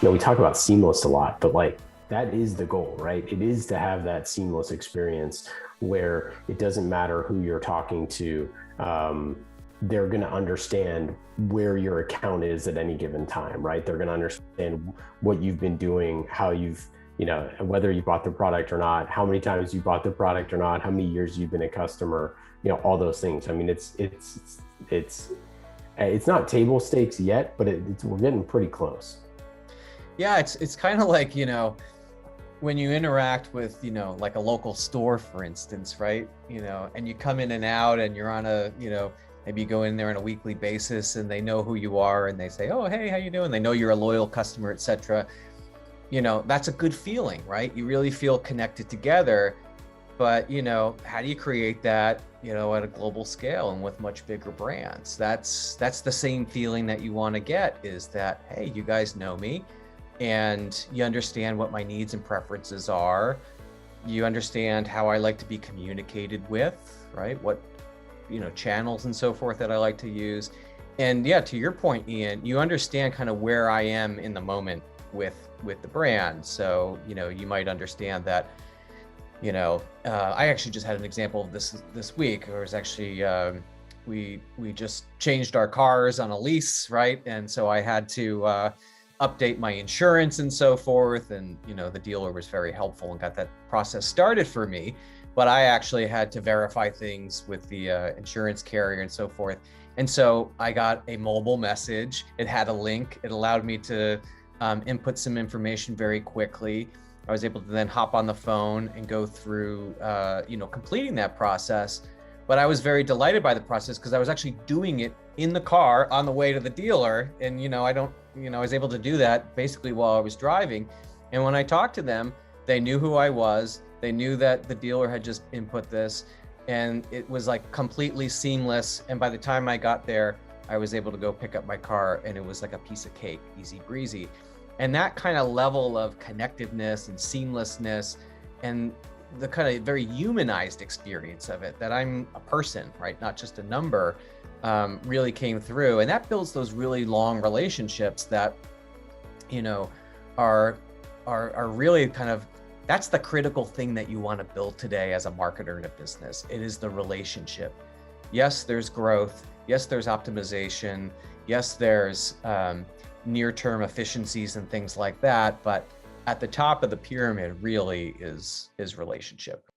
we talk about seamless a lot, but like that is the goal, right? It is to have that seamless experience where it doesn't matter who you're talking to. They're going to understand where your account is at any given time, right? They're going to understand what you've been doing, how you've, whether you bought the product or not, how many times you bought the product or not, how many years you've been a customer, all those things. I mean, it's not table stakes yet, but we're getting pretty close. Yeah, it's kind of like, when you interact with, like a local store, for instance, right? And you come in and out and you're on a, maybe you go in there on a weekly basis and they know who you are and they say, oh, hey, how you doing? They know you're a loyal customer, etc. That's a good feeling, right? You really feel connected together. But, how do you create that, at a global scale and with much bigger brands? That's the same feeling that you want to get, is that, hey, you guys know me and you understand what my needs and preferences are. You understand how I like to be communicated with, right? What, channels and so forth that I like to use. And yeah, to your point, Ian, you understand kind of where I am in the moment with the brand. So, you might understand that, I actually just had an example of this week. It was actually, we just changed our cars on a lease, right? And so I had to update my insurance and so forth. And, the dealer was very helpful and got that process started for me. But I actually had to verify things with the insurance carrier and so forth. And so I got a mobile message. It had a link. It allowed me to input some information very quickly. I was able to then hop on the phone and go through, completing that process. But I was very delighted by the process because I was actually doing it in the car on the way to the dealer. And, I was able to do that basically while I was driving. And when I talked to them, they knew who I was. They knew that the dealer had just input this, and it was like completely seamless. And by the time I got there, I was able to go pick up my car and it was like a piece of cake, easy breezy. And that kind of level of connectiveness and seamlessness and the kind of very humanized experience of it, that I'm a person, right? Not just a number, really came through. And that builds those really long relationships that, are really kind of, that's the critical thing that you want to build today as a marketer in a business. It is the relationship. Yes, there's growth. Yes, there's optimization. Yes, there's near-term efficiencies and things like that. But at the top of the pyramid really is relationship.